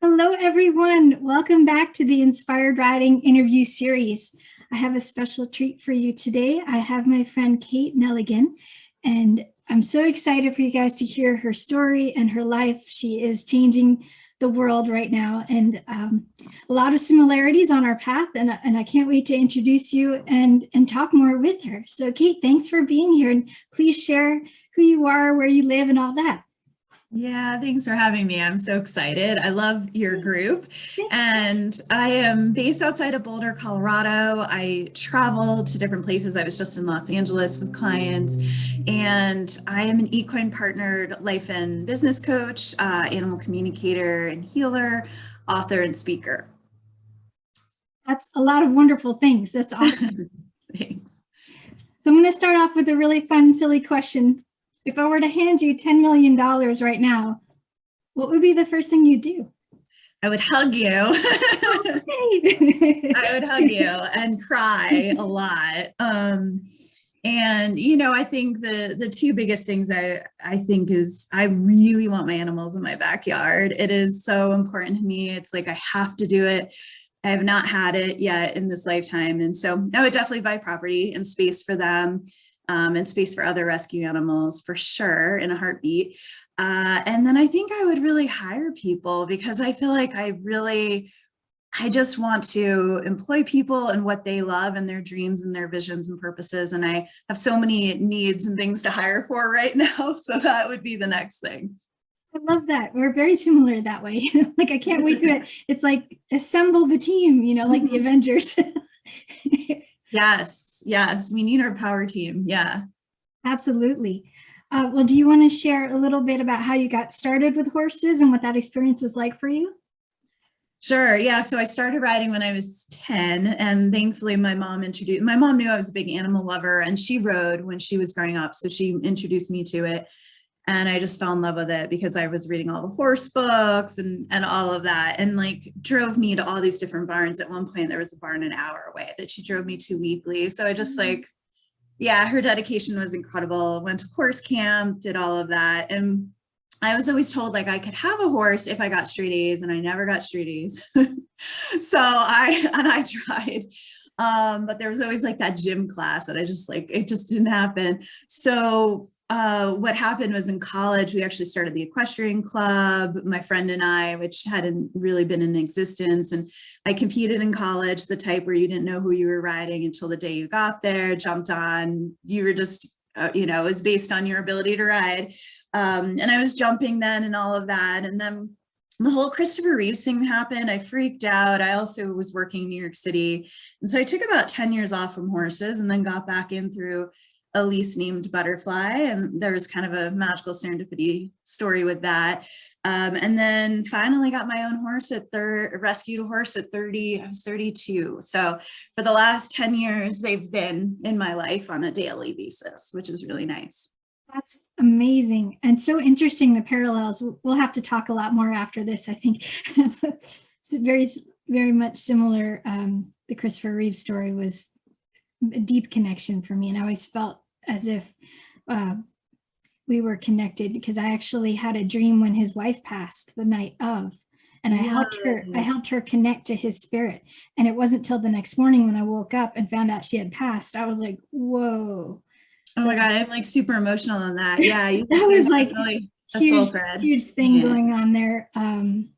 Hello, everyone. Welcome back to the Inspired Riding interview series. I have a special treat for you today. I have my friend Kate Neligan, and I'm so excited for you guys to hear her story and her life. She is changing the world right now, and a lot of similarities on our path, and I can't wait to introduce you and talk more with her. So Kate, thanks for being here, and please share who you are, where you live, and all that. Yeah, thanks for having me. I'm so excited. I love your group. And I am based outside of Boulder, Colorado. I travel to different places. I was just in Los Angeles with clients. And I am an equine partnered life and business coach, animal communicator and healer, author and speaker. That's a lot of wonderful things. That's awesome. Thanks. So I'm going to start off with a really fun, silly question. If I were to hand you $10 million right now, what would be the first thing you'd do? I would hug you. I would hug you and cry a lot. And, you know, I think the two biggest things I think is I really want my animals in my backyard. It is so important to me. It's like I have to do it. I have not had it yet in this lifetime. And so I would definitely buy property and space for them. And space for other rescue animals for sure in a heartbeat. And then I think I would really hire people because I feel like I just want to employ people and what they love and their dreams and their visions and purposes. And I have so many needs and things to hire for right now. So that would be the next thing. I love that. We're very similar that way. Like, I can't wait to, it's like assemble the team, you know, like the Avengers. Yes, we need our power team. Yeah, absolutely. Well, do you want to share a little bit about how you got started with horses and what that experience was like for you? Sure. Yeah. So I started riding when I was 10, and thankfully my mom knew I was a big animal lover, and she rode when she was growing up. So she introduced me to it. And I just fell in love with it because I was reading all the horse books and all of that, and like drove me to all these different barns. At one point, there was a barn an hour away that she drove me to weekly. So I just her dedication was incredible. Went to horse camp, did all of that. And I was always told like I could have a horse if I got straight A's, and I never got straight A's. So I tried. But there was always like that gym class that it just didn't happen. So what happened was in college, we actually started the equestrian club, my friend and I, which hadn't really been in existence. And I competed in college, the type where you didn't know who you were riding until the day you got there, jumped on, you were just, it was based on your ability to ride. And I was jumping then and all of that. And then the whole Christopher Reeve thing happened. I freaked out. I also was working in New York City. And so I took about 10 years off from horses and then got back in through a lease named Butterfly. And there was kind of a magical serendipity story with that. And then finally got my own horse rescued a horse at 30, I was 32. So for the last 10 years, they've been in my life on a daily basis, which is really nice. That's amazing. And so interesting, the parallels. We'll have to talk a lot more after this, I think. It's very, very much similar. The Christopher Reeve story was a deep connection for me. And I always felt as if we were connected because I actually had a dream when his wife passed the night of, and I helped her connect to his spirit. And it wasn't till the next morning when I woke up and found out she had passed, I was like, whoa. Oh my God, I'm like super emotional on that. Yeah. That was like really huge thing going on there. And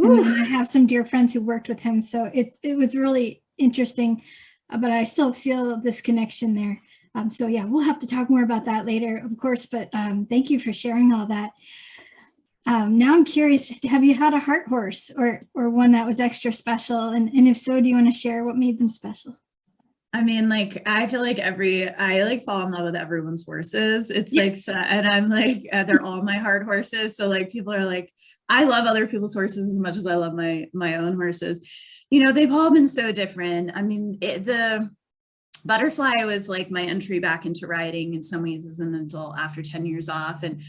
I have some dear friends who worked with him. So it was really interesting, but I still feel this connection there. So yeah, we'll have to talk more about that later, of course, but thank you for sharing all that. Now I'm curious, have you had a heart horse or one that was extra special? And if so, do you want to share what made them special? I mean, like, I feel like I fall in love with everyone's horses. It's like, and I'm like, they're all my heart horses. So like, people are like, I love other people's horses as much as I love my own horses. You know, they've all been so different. I mean, the Butterfly was like my entry back into riding in some ways as an adult after 10 years off. And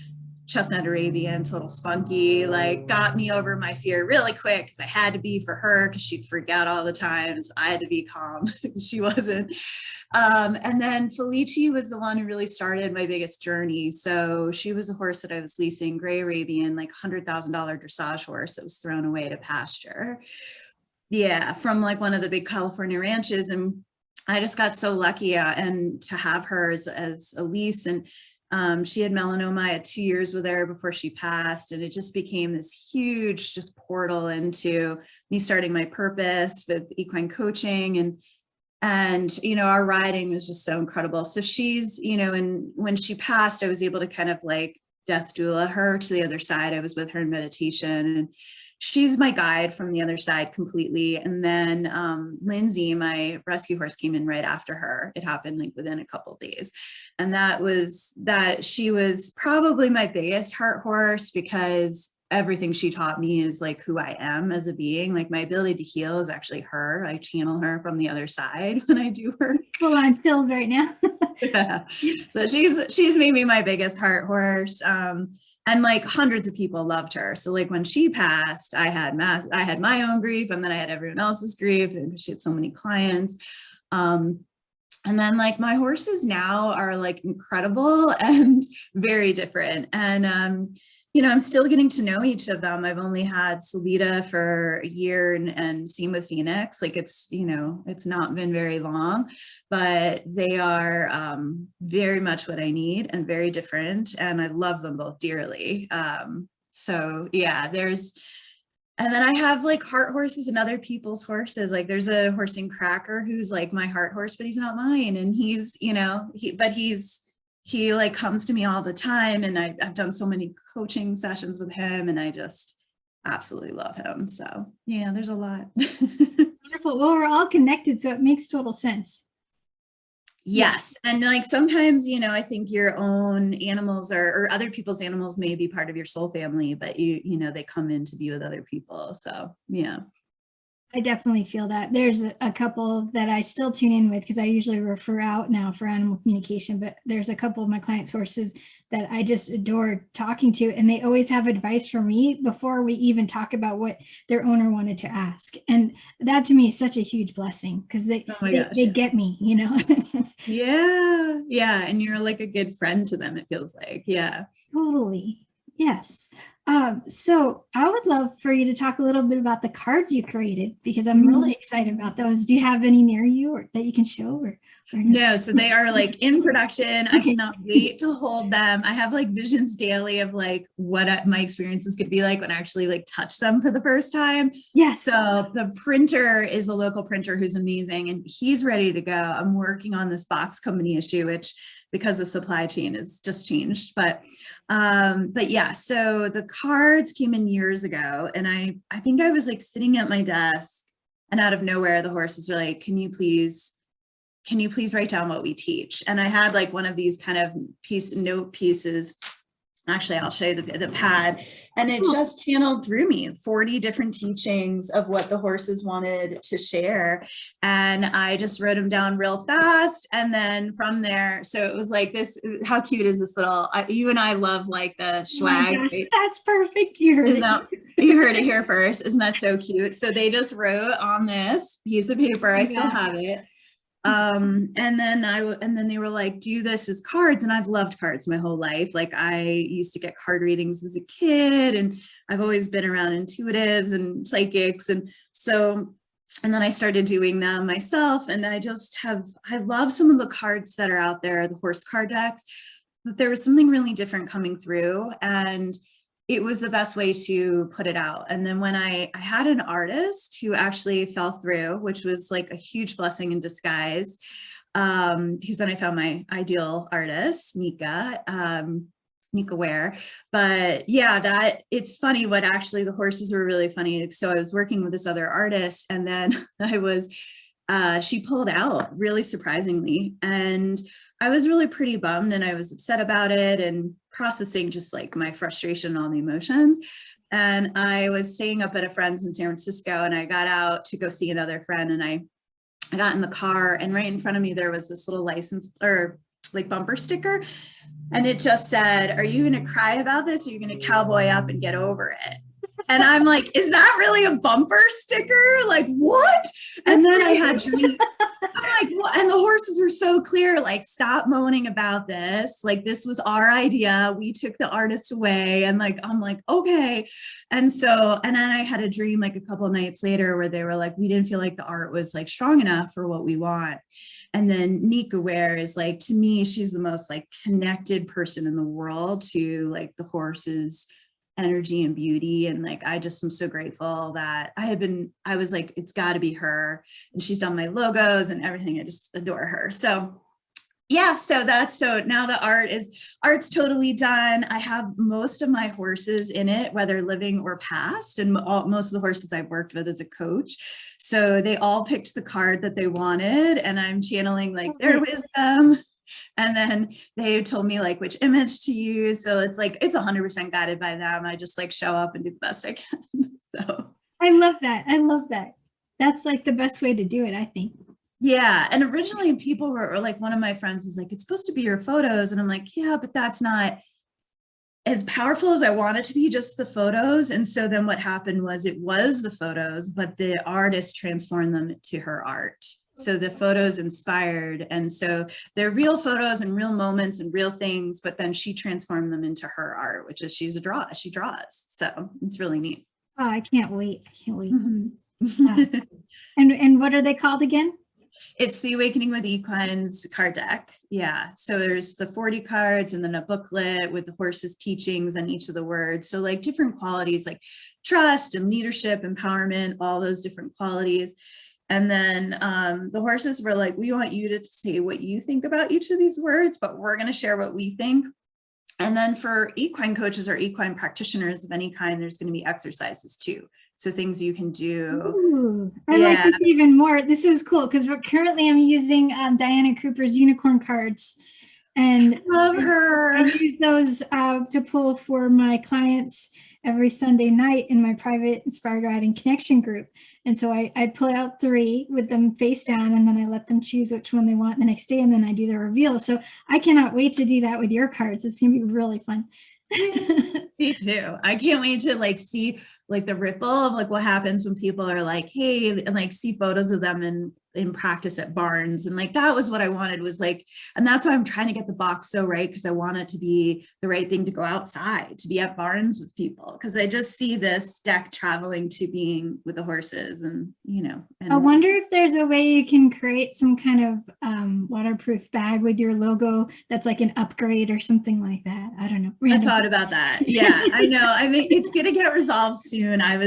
chestnut Arabian, total spunky, like got me over my fear really quick because I had to be for her because she'd freak out all the time. So I had to be calm. She wasn't. And then Felici was the one who really started my biggest journey. So she was a horse that I was leasing, gray Arabian, like $100,000 dressage horse that was thrown away to pasture. Yeah, from like one of the big California ranches. And I just got so lucky and to have her as a lease. And she had melanoma. I had 2 years with her before she passed. And it just became this huge just portal into me starting my purpose with equine coaching. And, you know, our riding was just so incredible. So she's, you know, and when she passed, I was able to kind of like death doula her to the other side. I was with her in meditation, and she's my guide from the other side completely. And then Lindsay, my rescue horse, came in right after her. It happened like within a couple of days. And she was probably my biggest heart horse, because everything she taught me is like who I am as a being. Like my ability to heal is actually her. I channel her from the other side when I do her. Well, I'm chills right now. Yeah. So she's maybe my biggest heart horse. And like hundreds of people loved her. So like when she passed, I had my own grief, and then I had everyone else's grief, and she had so many clients. And then like my horses now are like incredible and very different. And you know, I'm still getting to know each of them. I've only had Salida for a year, and same with Phoenix. Like it's, you know, it's not been very long, but they are very much what I need and very different. And I love them both dearly. So yeah, and then I have like heart horses and other people's horses. Like there's a horse named Cracker who's like my heart horse, but he's not mine. And he's, you know, he like comes to me all the time, and I've done so many coaching sessions with him, and I just absolutely love him. So yeah, there's a lot. Wonderful. Well, we're all connected, so it makes total sense. Yes. And like sometimes, you know, I think your own animals or other people's animals may be part of your soul family, but you know, they come in to be with other people. So yeah. I definitely feel that. There's a couple that I still tune in with, because I usually refer out now for animal communication, but there's a couple of my clients' horses that I just adore talking to, and they always have advice for me before we even talk about what their owner wanted to ask. And that to me is such a huge blessing, because they get me, you know. Yeah. Yeah. And you're like a good friend to them, it feels like. Yeah. Totally. Yes. So I would love for you to talk a little bit about the cards you created, because I'm really excited about those. Do you have any near you or that you can show or no? So they are like in production. I cannot wait to hold them. I have like visions daily of like what my experiences could be like when I actually like touch them for the first time. Yes. So the printer is a local printer who's amazing, and he's ready to go. I'm working on this box company issue, which because the supply chain has just changed, but yeah, so the cards came in years ago, and I think I was like sitting at my desk, and out of nowhere the horses were like, can you please write down what we teach? And I had like one of these kind of note pieces. Actually, I'll show you the pad, and it just channeled through me 40 different teachings of what the horses wanted to share. And I just wrote them down real fast. And then from there, so it was like this, how cute is this little, you and I love like the swag. Oh my gosh, that's perfect. You heard it here first. Isn't that so cute? So they just wrote on this piece of paper. I still have it. And then they were like, do this as cards. And I've loved cards my whole life. Like I used to get card readings as a kid, and I've always been around intuitives and psychics. And then I started doing them myself. And I love some of the cards that are out there, the horse card decks, but there was something really different coming through, and it was the best way to put it out. And then when I had an artist who actually fell through, which was like a huge blessing in disguise, because then I found my ideal artist, Nika Ware. But yeah, it's funny what actually the horses were really funny. So I was working with this other artist, and then she pulled out really surprisingly. And I was really pretty bummed, and I was upset about it and processing just like my frustration and all the emotions. And I was staying up at a friend's in San Francisco, and I got out to go see another friend, and I got in the car, and right in front of me, there was this little license or like bumper sticker. And it just said, are you going to cry about this? Or are you going to cowboy up and get over it? And I'm like, is that really a bumper sticker? Like, what? And then I had dreams. I'm like, well, and the horses were so clear, like, stop moaning about this. Like, this was our idea. We took the artist away. And like, I'm like, okay. And so, and then I had a dream like a couple of nights later where they were like, we didn't feel like the art was like strong enough for what we want. And then Nika Ware is like, to me, she's the most like connected person in the world to like the horses energy and beauty. And like, I just am so grateful that I was like, it's got to be her. And she's done my logos and everything. I just adore her. So yeah, so now the art's totally done. I have most of my horses in it, whether living or past, and most of the horses I've worked with as a coach. So they all picked the card that they wanted, and I'm channeling like their wisdom. And then they told me like which image to use. So it's like, it's 100% guided by them. I just like show up and do the best I can. So I love that. I love that. That's like the best way to do it, I think. Yeah. And originally people were like, one of my friends was like, it's supposed to be your photos. And I'm like, yeah, but that's not as powerful as I want it to be, just the photos. And so then what happened was it was the photos, but the artist transformed them to her art. So the photos inspired. And so they're real photos and real moments and real things, but then she transformed them into her art, which is she draws. So it's really neat. Oh, I can't wait. I can't wait. Mm-hmm. And what are they called again? It's the Awakening with Equines card deck. Yeah. So there's the 40 cards and then a booklet with the horse's teachings and each of the words. So like different qualities like trust and leadership, empowerment, all those different qualities. And then the horses were like, we want you to say what you think about each of these words, but we're going to share what we think. And then for equine coaches or equine practitioners of any kind, there's going to be exercises too. So things you can do. Ooh, I like this even more. This is cool because currently I'm using Diana Cooper's unicorn cards. And love her. I use those to pull for my clients every Sunday night in my private Inspired Riding Connection group. And so I pull out 3 with them face down, and then I let them choose which one they want the next day, and then I do the reveal. So I cannot wait to do that with your cards. It's going to be really fun. Me too. I can't wait to like see like the ripple of like what happens when people are like, hey, and like see photos of them in practice at barns. And like, that was what I wanted, was like, and that's why I'm trying to get the box so right, because I want it to be the right thing to go outside, to be at barns with people, because I just see this deck traveling to being with the horses. And you know, and I wonder if there's a way you can create some kind of waterproof bag with your logo that's like an upgrade or something like that. I don't know. I thought about that. Yeah, I know. I mean, it's going to get resolved soon. I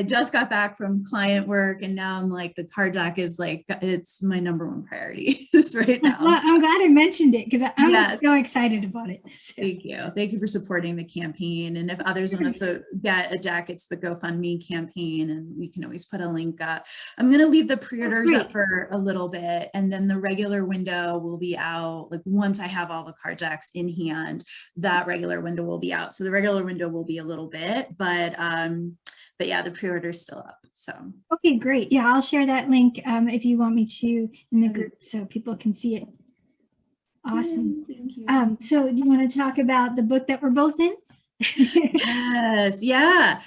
just got back from client work, and now I'm like, the card deck is like, it's my #1 priority right now. Well, I'm glad I mentioned it because I'm so excited about it. So. Thank you. Thank you for supporting the campaign. And if others want to get a deck, it's the GoFundMe campaign, and we can always put a link up. I'm going to leave the pre-orders up for a little bit, and then the regular window will be out. Like once I have all the card decks in hand, that regular window will be out. So the regular window will be a little bit, but yeah, the pre-order is still up. So okay, great. Yeah, I'll share that link if you want me to in the group so people can see it. Awesome. Thank you. So do you want to talk about the book that we're both in? Yes. Yeah.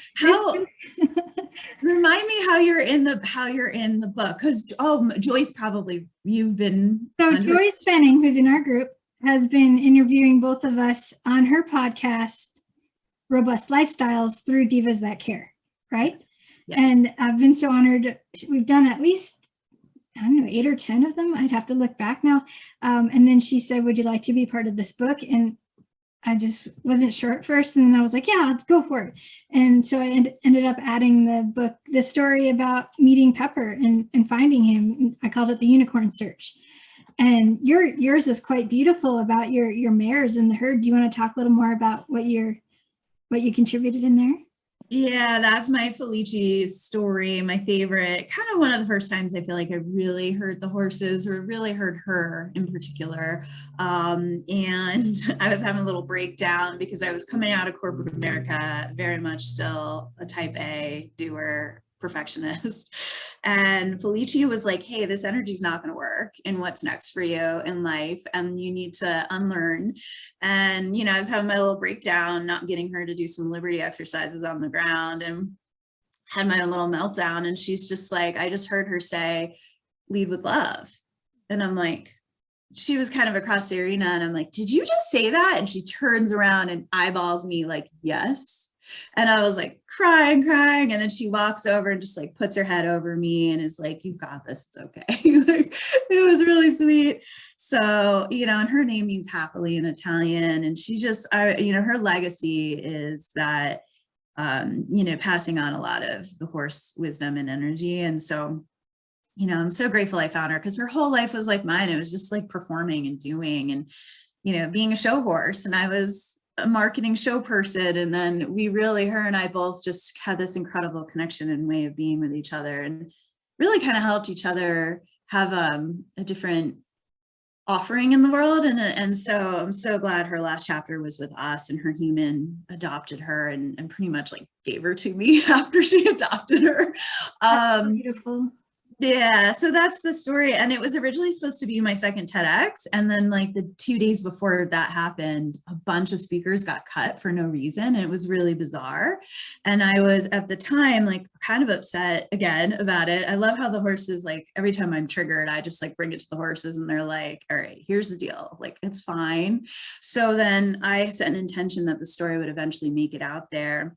Remind me how you're in the book, because Joyce, probably you've been. So Joyce Benning, who's in our group, has been interviewing both of us on her podcast, Robust Lifestyles, through Divas That Care, right? Yes. And I've been so honored. We've done at least, I don't know, 8 or 10 of them. I'd have to look back now. And then she said, would you like to be part of this book? And I just wasn't sure at first. And then I was like, yeah, I'll go for it. And so I ended up adding the story about meeting Pepper and finding him. I called it the Unicorn Search. And yours is quite beautiful about your mares in the herd. Do you want to talk a little more about what you contributed in there? Yeah, that's my Felici story, my favorite. Kind of one of the first times I feel like I really heard the horses, or really heard her in particular. And I was having a little breakdown because I was coming out of corporate America, very much still a type A doer, perfectionist. And Felicia was like, hey, this energy is not going to work. And what's next for you in life? And you need to unlearn. And, you know, I was having my little breakdown, not getting her to do some liberty exercises on the ground, and had my own little meltdown. And she's just like, I just heard her say, lead with love. And I'm like, she was kind of across the arena, and I'm like, did you just say that? And she turns around and eyeballs me like, yes. And I was like crying. And then she walks over and just like puts her head over me and is like, you got this, it's okay. Like, it was really sweet. So, you know, and her name means happily in Italian. And she just, you know, her legacy is that, you know, passing on a lot of the horse wisdom and energy. And so, you know, I'm so grateful I found her, because her whole life was like mine. It was just like performing and doing and, you know, being a show horse. And I was a marketing show person. And then we really, her and I both just had this incredible connection and way of being with each other, and really kind of helped each other have a different offering in the world. And so I'm so glad her last chapter was with us, and her human adopted her and pretty much like gave her to me after she adopted her. That's beautiful. Yeah, so that's the story. And it was originally supposed to be my second TEDx. And then like the 2 days before that happened, a bunch of speakers got cut for no reason. And it was really bizarre. And I was at the time like kind of upset again about it. I love how the horses, like every time I'm triggered, I just like bring it to the horses and they're like, all right, here's the deal. Like, it's fine. So then I set an intention that the story would eventually make it out there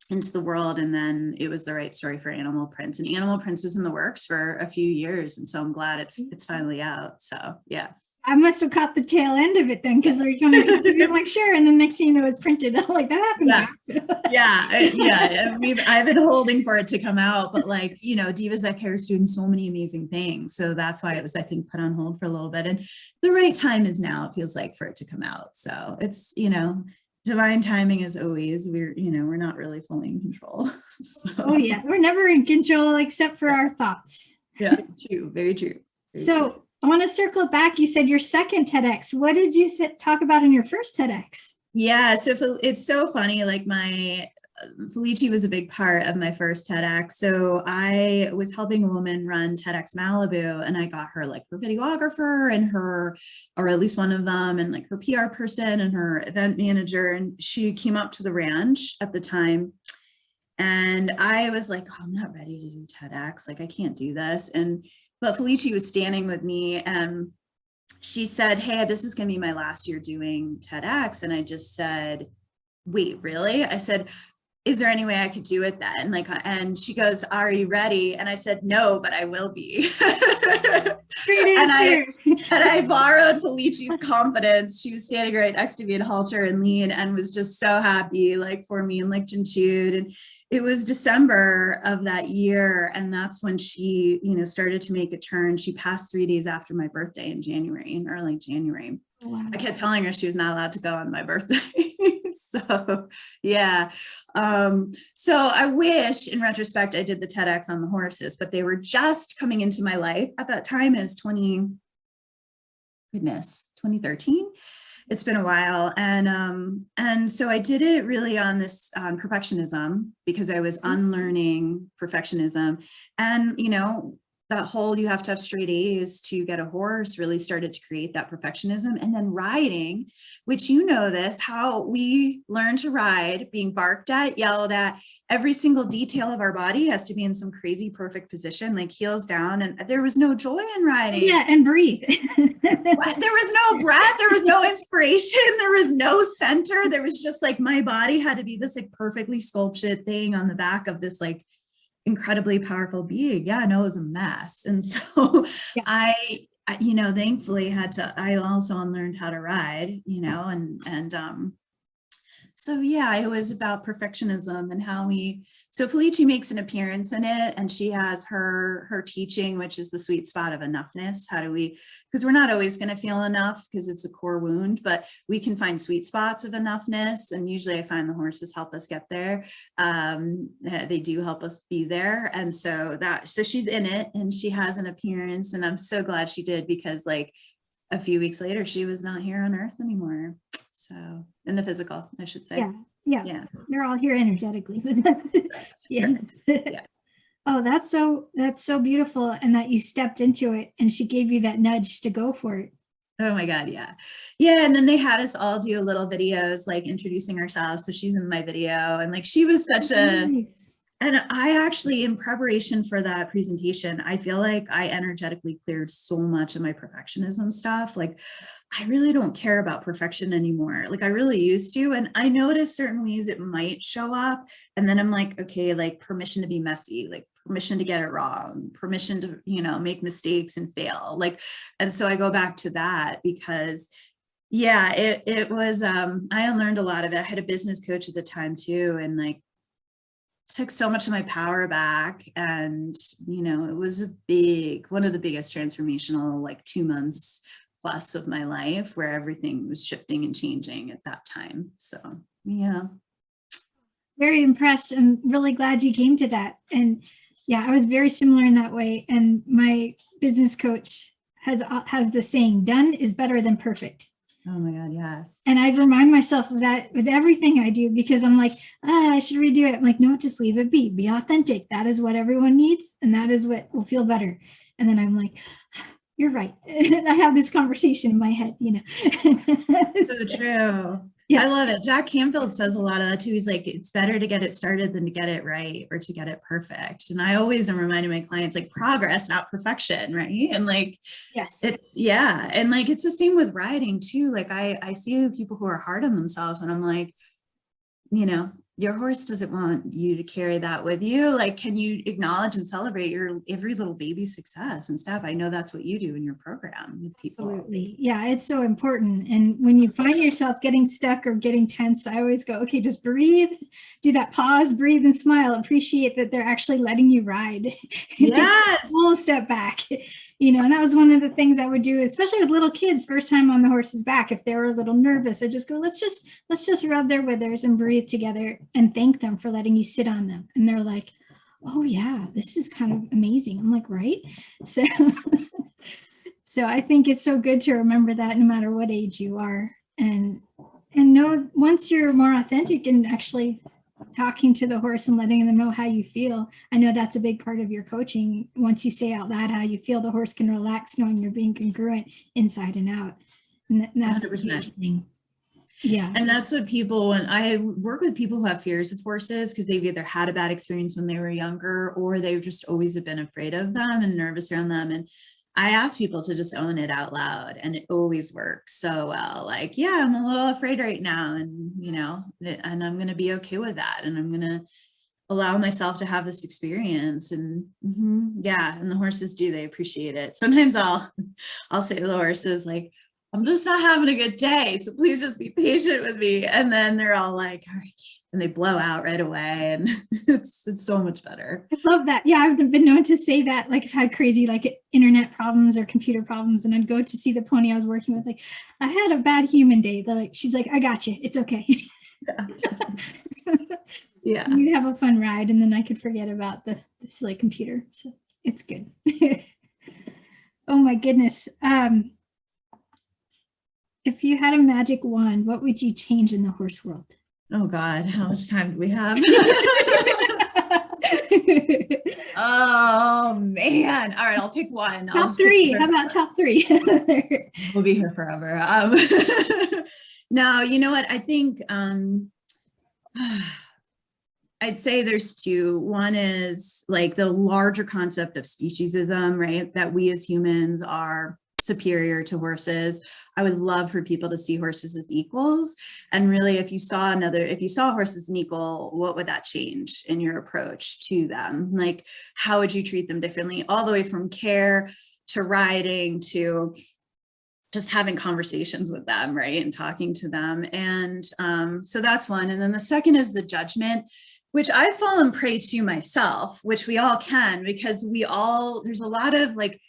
into the world. And then it was the right story for Animal Prince, and Animal Prince was in the works for a few years. And so I'm glad it's finally out. So yeah. I must have caught the tail end of it then, because they're kind of like, sure. And the next thing you know, it's printed. I'm like, that happened. Yeah. I've been holding for it to come out, but like, you know, Divas That Care is doing so many amazing things. So that's why it was, I think, put on hold for a little bit. And the right time is now, it feels like, for it to come out. So it's, you know, divine timing as always. We're not really fully in control. So. Oh yeah, we're never in control except for our thoughts. Yeah, true. Very true. So I want to circle back. You said your second TEDx. What did you talk about in your first TEDx? Yeah, so it's so funny. Like Felicia was a big part of my first TEDx. So I was helping a woman run TEDx Malibu, and I got her like her videographer and her, or at least one of them, and like her PR person and her event manager. And she came up to the ranch at the time. And I was like, oh, I'm not ready to do TEDx. Like, I can't do this. But Felicia was standing with me, and she said, hey, this is going to be my last year doing TEDx. And I just said, wait, really? I said, is there any way I could do it then? Like, and she goes, are you ready? And I said, no, but I will be. and I borrowed Felicia's confidence. She was standing right next to me in halter and lean, and was just so happy, like, for me, and licked and chewed. And it was December of that year. And that's when she, you know, started to make a turn. She passed 3 days after my birthday in early January. Wow. I kept telling her she was not allowed to go on my birthday. So yeah. So I wish in retrospect I did the TEDx on the horses, but they were just coming into my life at that time as 2013. It's been a while. And so I did it really on perfectionism, because I was unlearning perfectionism. And, you know, that whole, you have to have straight A's to get a horse, really started to create that perfectionism. And then riding, which, you know, how we learn to ride, being barked at, yelled at, every single detail of our body has to be in some crazy perfect position, like heels down. And there was no joy in riding. Yeah, and breathe. There was no breath. There was no inspiration. There was no center. There was just like, my body had to be this like perfectly sculpted thing on the back of this like incredibly powerful being. Yeah, no, it was a mess. And so yeah. I, you know, thankfully I also unlearned how to ride, you know, and so yeah, it was about perfectionism and how so Felicia makes an appearance in it, and she has her teaching, which is the sweet spot of enoughness. Because we're not always going to feel enough, because it's a core wound, but we can find sweet spots of enoughness. And usually I find the horses help us get there. They do help us be there. And so she's in it, and she has an appearance, and I'm so glad she did, because like a few weeks later, she was not here on earth anymore. So in the physical, I should say. Yeah. They're all here energetically. Yeah. Yeah. Oh, that's so beautiful. And that you stepped into it and she gave you that nudge to go for it. Oh my God. Yeah. Yeah. And then they had us all do little videos, like introducing ourselves. So she's in my video, and like, she was such a, Nice. and I actually, in preparation for that presentation, I feel like I energetically cleared so much of my perfectionism stuff. Like, I really don't care about perfection anymore. Like I really used to. And I noticed certain ways it might show up. And then I'm like, okay, like permission to be messy, like permission to get it wrong, permission to, make mistakes and fail. Like, and so I go back to that because yeah, it was, I unlearned a lot of it. I had a business coach at the time too. And like, took so much of my power back, and it was one of the biggest transformational like 2 months plus of my life, where everything was shifting and changing at that time. So yeah. Very impressed and really glad you came to that. And yeah, I was very similar in that way. And my business coach has the saying, done is better than perfect. Oh my God, yes. And I remind myself of that with everything I do, because I'm like, I should redo it. I'm like, no, just leave it be authentic. That is what everyone needs. And that is what will feel better. And then I'm like, you're right. I have this conversation in my head, So true. Yeah. I love it. Jack Canfield says a lot of that too. He's like, it's better to get it started than to get it right or to get it perfect. And I always am reminding my clients, like, progress, not perfection, right? And like, Yes. yeah. And like, it's the same with writing too. Like I see people who are hard on themselves, and I'm like, your horse doesn't want you to carry that with you. Like, can you acknowledge and celebrate your every little baby's success and stuff? I know that's what you do in your program with people. Absolutely. Yeah, it's so important. And when you find yourself getting stuck or getting tense, I always go, okay, just breathe, do that pause, breathe and smile, appreciate that they're actually letting you ride. Yes. Take a full step back. And that was one of the things I would do, especially with little kids, first time on the horse's back. If they were a little nervous, I just go, let's just rub their withers and breathe together and thank them for letting you sit on them. And they're like, oh yeah, this is kind of amazing. I'm like, right? So so I think it's so good to remember that no matter what age you are, and know once you're more authentic and actually talking to the horse and letting them know how you feel. I know that's a big part of your coaching. Once you say out loud how you feel, the horse can relax knowing you're being congruent inside and out. And that's 100%. A huge thing. Yeah. And that's what people, when I work with people who have fears of horses, because they've either had a bad experience when they were younger, or they've just always have been afraid of them and nervous around them. And I ask people to just own it out loud, and it always works so well. Like, yeah, I'm a little afraid right now, and and I'm going to be okay with that. And I'm going to allow myself to have this experience. And yeah, and the horses they appreciate it. Sometimes I'll say to the horses, like, I'm just not having a good day, so please just be patient with me. And then they're all like, all right, and they blow out right away, and it's so much better. I love that. Yeah, I've been known to say that. Like, I've had crazy internet problems or computer problems, and I'd go to see the pony I was working with. Like, I had a bad human day. She's like, I got you. It's okay. Yeah. You'd have a fun ride, and then I could forget about the silly computer. So it's good. Oh my goodness. If you had a magic wand, what would you change in the horse world? Oh God, how much time do we have? Oh man. All right, I'll pick one. Top three. How about top three? We'll be here forever. No, you know what? I think I'd say there's two. One is like the larger concept of speciesism, right? That we as humans are superior to horses. I would love for people to see horses as equals. And really, if you saw horses as an equal, what would that change in your approach to them? Like, how would you treat them differently? All the way from care to riding to just having conversations with them, right? And talking to them. And so that's one. And then the second is the judgment, which I've fallen prey to myself, which we all can, because there's a lot of like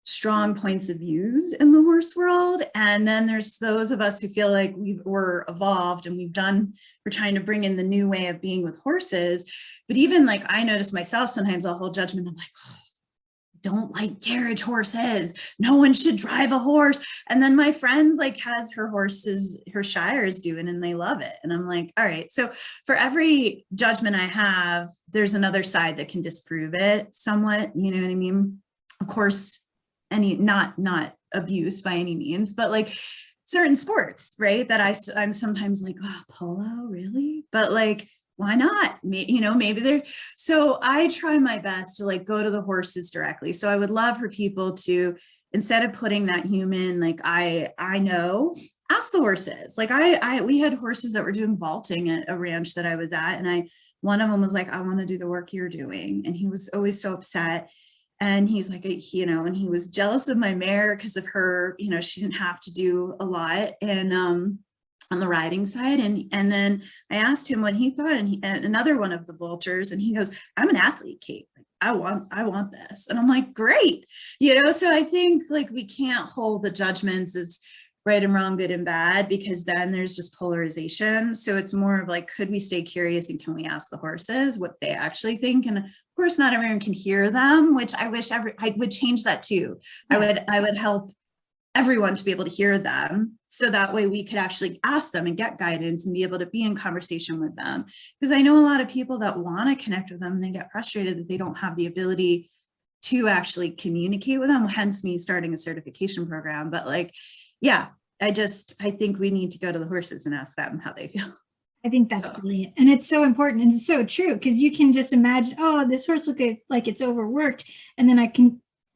strong points of views in the horse world. And then there's those of us who feel like we're evolved and we're trying to bring in the new way of being with horses. But even like, I notice myself, sometimes I'll hold judgment. I'm like, oh, don't like carriage horses. No one should drive a horse. And then my friends like has her horses, her shires doing, and they love it. And I'm like, all right. So for every judgment I have, there's another side that can disprove it somewhat. You know what I mean? Of course, not abuse by any means, but like certain sports, right? That I'm sometimes like, oh, polo, really? But like, why not? Maybe they're, so I try my best to like go to the horses directly. So I would love for people to, instead of putting that human, like I know, ask the horses. Like we had horses that were doing vaulting at a ranch that I was at. And one of them was like, I want to do the work you're doing. And he was always so upset. And he's like, and he was jealous of my mare because of her, she didn't have to do a lot. And, on the riding side. And then I asked him what he thought, and another one of the vaulters, and he goes, I'm an athlete, Kate. I want this. And I'm like, great. So I think like we can't hold the judgments as right and wrong, good and bad, because then there's just polarization. So it's more of like, could we stay curious and can we ask the horses what they actually think? And of course, not everyone can hear them, which I wish I would change that too. Yeah. I would help everyone to be able to hear them. So that way we could actually ask them and get guidance and be able to be in conversation with them. Because I know a lot of people that want to connect with them and they get frustrated that they don't have the ability to actually communicate with them, hence me starting a certification program. But like, yeah, I think we need to go to the horses and ask them how they feel. I think that's brilliant. And it's so important and it's so true, because you can just imagine, oh, this horse looks like it's overworked. And then I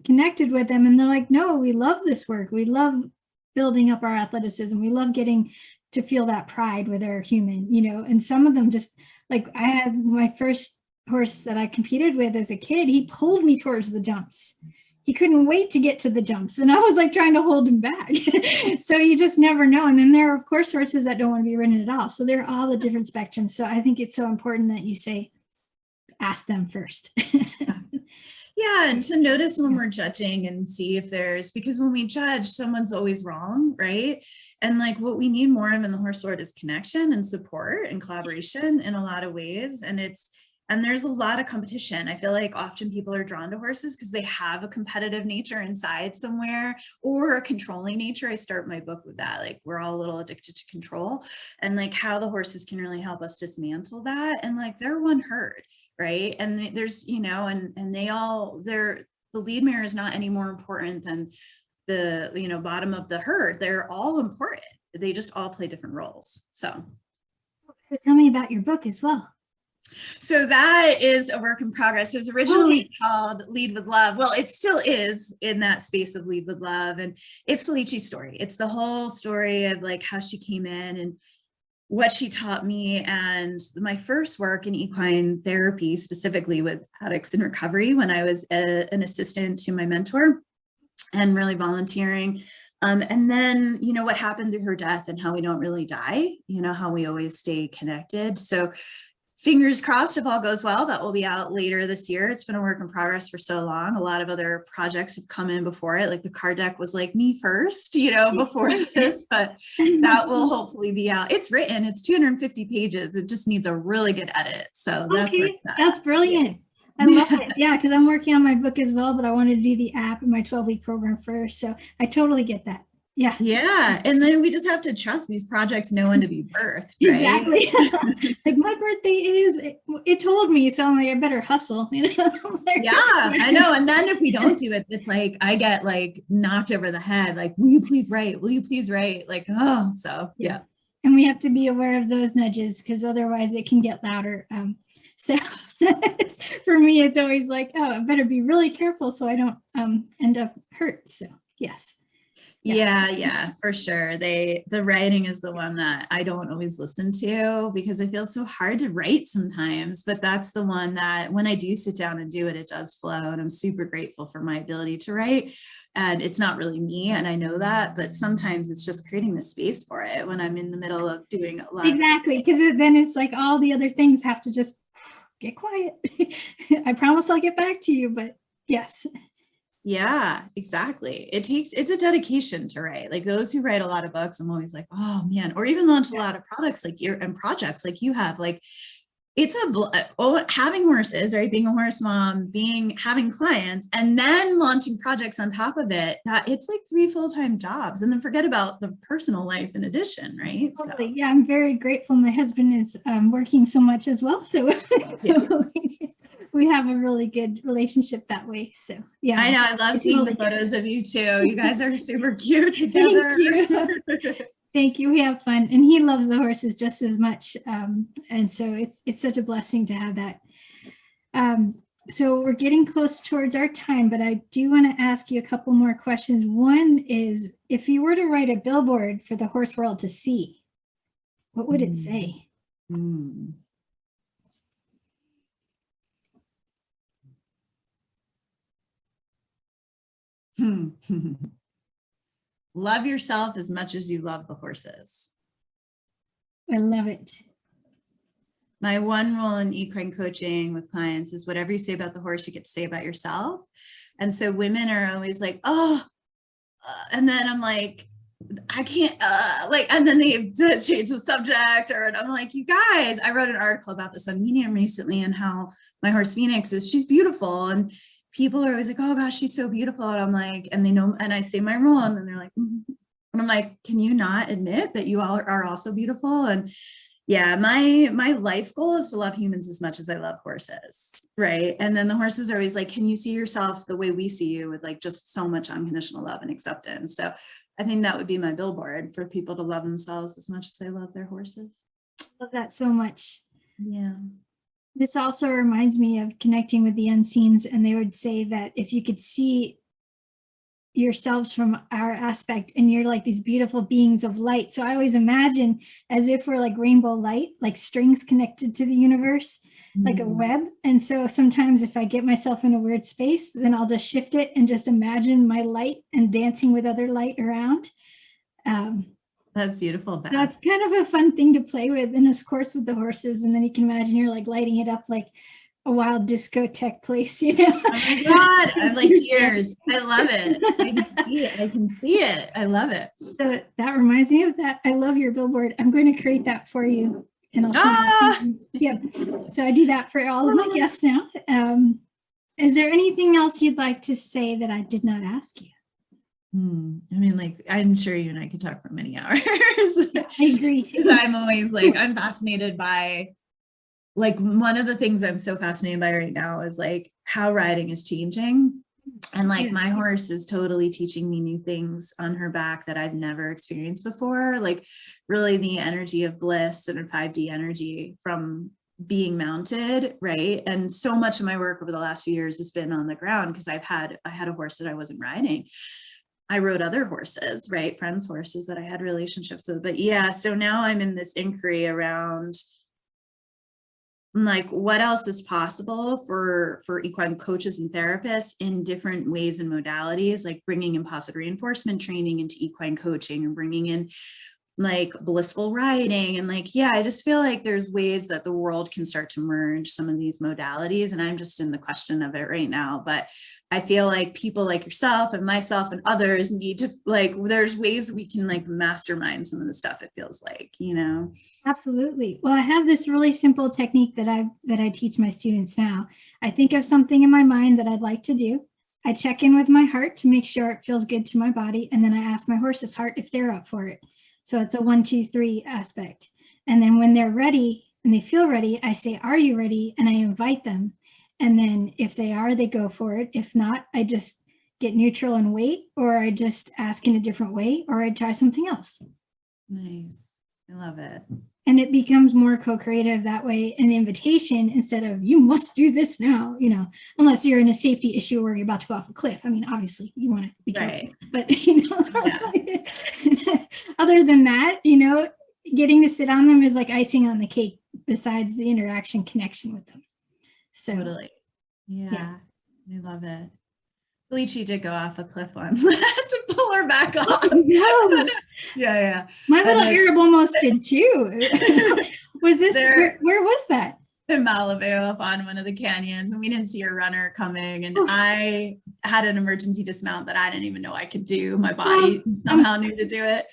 connected with them and they're like, no, we love this work. We love building up our athleticism. We love getting to feel that pride with our human, and some of them just like, I had my first horse that I competed with as a kid, he pulled me towards the jumps. He couldn't wait to get to the jumps. And I was like trying to hold him back. So you just never know. And then there are, of course, horses that don't want to be ridden at all. So there are all the different spectrums. So I think it's so important that you say, ask them first. Yeah, and to notice when we're judging and see if because when we judge, someone's always wrong, right? And like what we need more of in the horse world is connection and support and collaboration in a lot of ways. And there's a lot of competition. I feel like often people are drawn to horses because they have a competitive nature inside somewhere or a controlling nature. I start my book with that. Like we're all a little addicted to control, and like how the horses can really help us dismantle that. And like they're one herd, right? And there's, and the lead mare is not any more important than the, bottom of the herd. They're all important. They just all play different roles. So tell me about your book as well. So that is a work in progress. It was originally called Lead with Love. Well, it still is in that space of Lead with Love. And it's Felici's story. It's the whole story of like how she came in and what she taught me. And my first work in equine therapy, specifically with addicts in recovery, when I was an assistant to my mentor and really volunteering. And then, what happened through her death and how we don't really die, how we always stay connected. So fingers crossed, if all goes well, that will be out later this year. It's been a work in progress for so long. A lot of other projects have come in before it. Like the card deck was like me first, before this, but that will hopefully be out. It's written, it's 250 pages. It just needs a really good edit. So that's where it's at. That's brilliant. I love it. Yeah, because I'm working on my book as well, but I wanted to do the app and my 12-week program first. So I totally get that. Yeah. Yeah. And then we just have to trust these projects know when to be birthed. Right? Exactly. Like my birthday it told me, so I'm like, I better hustle. Yeah, I know. And then if we don't do it, it's like, I get like knocked over the head. Like, will you please write? Will you please write? Like, oh, so yeah. And we have to be aware of those nudges because otherwise it can get louder. So for me, it's always like, oh, I better be really careful so I don't end up hurt. So yes. Yeah, for sure. The writing is the one that I don't always listen to because I feel so hard to write sometimes, but that's the one that when I do sit down and do it, it does flow. And I'm super grateful for my ability to write. And it's not really me, and I know that, but sometimes it's just creating the space for it when I'm in the middle of doing a lot. Exactly, because then it's like all the other things have to just get quiet. I promise I'll get back to you, but yes. Yeah, exactly. It's a dedication to write. Like those who write a lot of books, I'm always like, oh man, or even launch a lot of products like projects like you have, like having horses, right? Being a horse mom, having clients, and then launching projects on top of it. That it's like 3 full-time jobs, and then forget about the personal life in addition, right? Totally. So. Yeah, I'm very grateful. My husband is working so much as well, so yeah. We have a really good relationship that way. So yeah, I know. I love seeing the photos of you too. You guys are super cute together. Thank you. Thank you. We have fun, and he loves the horses just as much. And so it's such a blessing to have that. So we're getting close towards our time, but I do want to ask you a couple more questions. One is, if you were to write a billboard for the horse world to see, what would it say? Love yourself as much as you love the horses. I love it. My one rule in equine coaching with clients is whatever you say about the horse, you get to say about yourself. And so women are always like, and then I'm like, I can't, and then they change the subject, and I'm like, you guys, I wrote an article about this on Medium recently and how my horse Phoenix she's beautiful. And people are always like, oh gosh, she's so beautiful. And I'm like, and they know, and I say my rule, and then they're like, and I'm like, can you not admit that you all are also beautiful? And yeah, my life goal is to love humans as much as I love horses, right? And then the horses are always like, can you see yourself the way we see you, with like just so much unconditional love and acceptance? So I think that would be my billboard, for people to love themselves as much as they love their horses. Love that so much. Yeah. This also reminds me of connecting with the unseens, and they would say that if you could see yourselves from our aspect, and you're like these beautiful beings of light. So I always imagine as if we're like rainbow light, like strings connected to the universe, like a web. And so sometimes if I get myself in a weird space, then I'll just shift it and just imagine my light and dancing with other light around. That's beautiful, Beth. That's kind of a fun thing to play with, and of course with the horses. And then you can imagine you're like lighting it up like a wild discotheque place, you know? Oh my God, I have like tears. I love it. I can see it. I love it. So that reminds me of that. I love your billboard. I'm going to create that for you, and I'll send it. Yep. So I do that for all of my guests now. Is there anything else you'd like to say that I did not ask you? I mean, like, I'm sure you and I could talk for many hours. I agree. Because I'm always like, I'm fascinated by, like, one of the things I'm so fascinated by right now is like how riding is changing. And like my horse is totally teaching me new things on her back that I've never experienced before. Like really the energy of bliss and a 5D energy from being mounted, right? And so much of my work over the last few years has been on the ground, because I had a horse that I wasn't riding. I rode other horses, right? Friends' horses that I had relationships with. But yeah, so now I'm in this inquiry around like what else is possible for equine coaches and therapists in different ways and modalities, like bringing in positive reinforcement training into equine coaching, and bringing in like blissful riding. And like, yeah, I just feel like there's ways that the world can start to merge some of these modalities. And I'm just in the question of it right now. But I feel like people like yourself and myself and others need to, like, there's ways we can like mastermind some of the stuff, it feels like, you know? Absolutely. Well, I have this really simple technique that I teach my students now. I think of something in my mind that I'd like to do. I check in with my heart to make sure it feels good to my body. And then I ask my horse's heart if they're up for it. So it's a 1, 2, 3 aspect. And then when they're ready and they feel ready, I say, are you ready? And I invite them. And then if they are, they go for it. If not, I just get neutral and wait, or I just ask in a different way, or I try something else. Nice. I love it. And it becomes more co-creative that way, an invitation instead of you must do this now, you know, unless you're in a safety issue where you're about to go off a cliff. I mean, obviously you want to be careful, but you know, other than that, you know, getting to sit on them is like icing on the cake besides the interaction connection with them. So totally. Yeah. I love it. Felici did go off a cliff once. I had to pull her back off. No. Yeah. My little Arab almost did too. Was this, where was that? In Malibu, up on one of the canyons, and we didn't see a runner coming, and I had an emergency dismount that I didn't even know I could do. My body somehow knew to do it.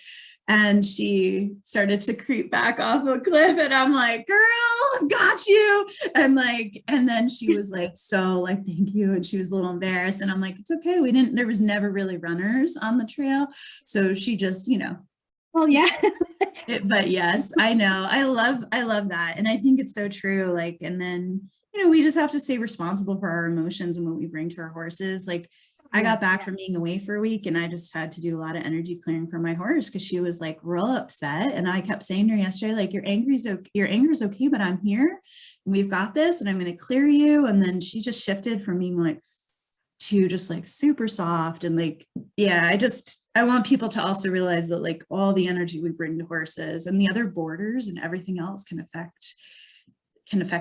And she started to creep back off a cliff. And I'm like, girl, I've got you. And then she was like, so like, thank you. And she was a little embarrassed. And I'm like, it's okay. There was never really runners on the trail. So she just, Oh yeah. but yes, I know. I love that. And I think it's so true. Like, and then, we just have to stay responsible for our emotions and what we bring to our horses. Like, I got back from being away for a week and I just had to do a lot of energy clearing for my horse because she was like real upset. And I kept saying to her yesterday, like, your anger is okay, but I'm here and we've got this and I'm going to clear you. And then she just shifted from being like to just like super soft and like, yeah, I want people to also realize that like all the energy we bring to horses and the other boarders and everything else can affect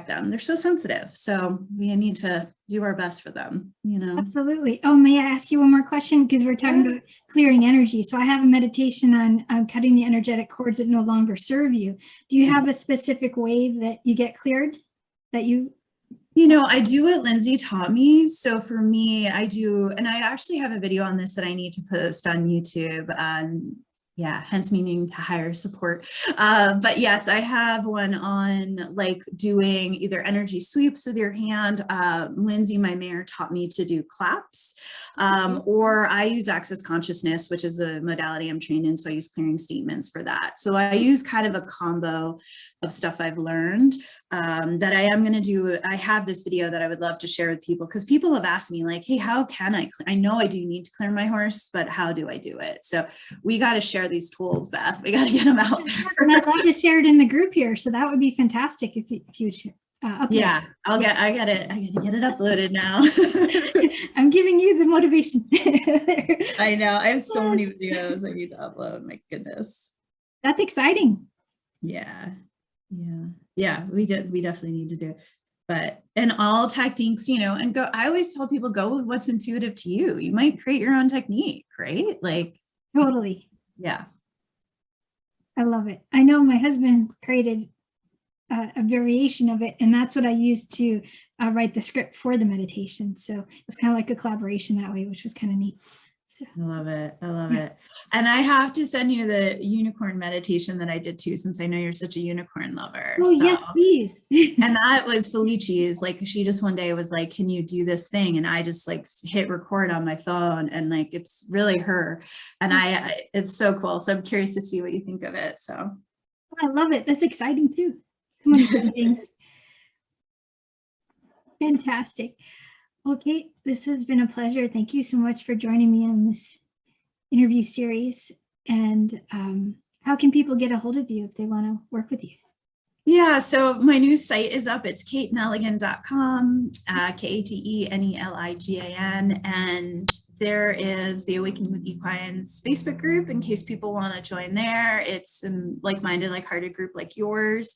them. They're so sensitive. So we need to do our best for them, Absolutely. Oh, may I ask you one more question? Because we're talking about clearing energy. So I have a meditation on cutting the energetic cords that no longer serve you. Do you have a specific way that you get cleared that I do what Lindsay taught me. So for me, I do, and I actually have a video on this that I need to post on YouTube. Hence me needing to hire support. But yes, I have one on like doing either energy sweeps with your hand. Lindsay, my mare, taught me to do claps, or I use access consciousness, which is a modality I'm trained in. So I use clearing statements for that. So I use kind of a combo of stuff I've learned that I am going to do. I have this video that I would love to share with people because people have asked me like, hey, how can I know I do need to clear my horse, but how do I do it? So we got to share these tools, Beth. We got to get them out there. And I'd love to share it in the group here. So that would be fantastic if you upload. Yeah, I got to get it uploaded now. I'm giving you the motivation. I know. I have so many videos I need to upload. My goodness. That's exciting. Yeah. We definitely need to do it. And all techniques, and go. I always tell people go with what's intuitive to you. You might create your own technique, right? Like totally. Yeah. I love it. I know my husband created a variation of it, and that's what I used to write the script for the meditation. So it was kind of like a collaboration that way, which was kind of neat. So, I love it. And I have to send you the unicorn meditation that I did too, since I know you're such a unicorn lover. Oh, so, yes, please. And that was Felici's. Like, she just one day was like, can you do this thing? And I just like hit record on my phone, and like, it's really her. And it's so cool. So I'm curious to see what you think of it. So I love it. That's exciting too. So many things. Fantastic. Okay, this has been a pleasure. Thank you so much for joining me on this interview series. And how can people get a hold of you if they want to work with you? Yeah, so my new site is up. It's kateneligan.com, KATENELIGAN. And there is the Awakening with Equines Facebook group in case people want to join there. It's a like-minded, like-hearted group like yours.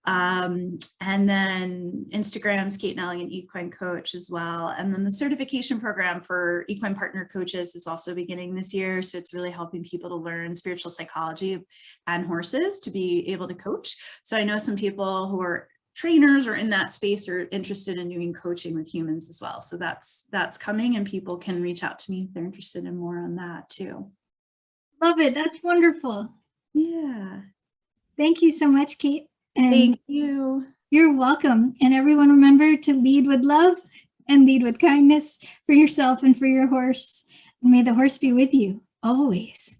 And then Instagram's Kate Neligan Equine Coach as well. And then the certification program for equine partner coaches is also beginning this year. So it's really helping people to learn spiritual psychology and horses to be able to coach. So I know some people who are trainers or in that space are interested in doing coaching with humans as well. So that's coming, and people can reach out to me if they're interested in more on that too. Love it. That's wonderful. Yeah. Thank you so much, Kate. And thank you. You're welcome. And everyone, remember to lead with love and lead with kindness for yourself and for your horse. And may the horse be with you always.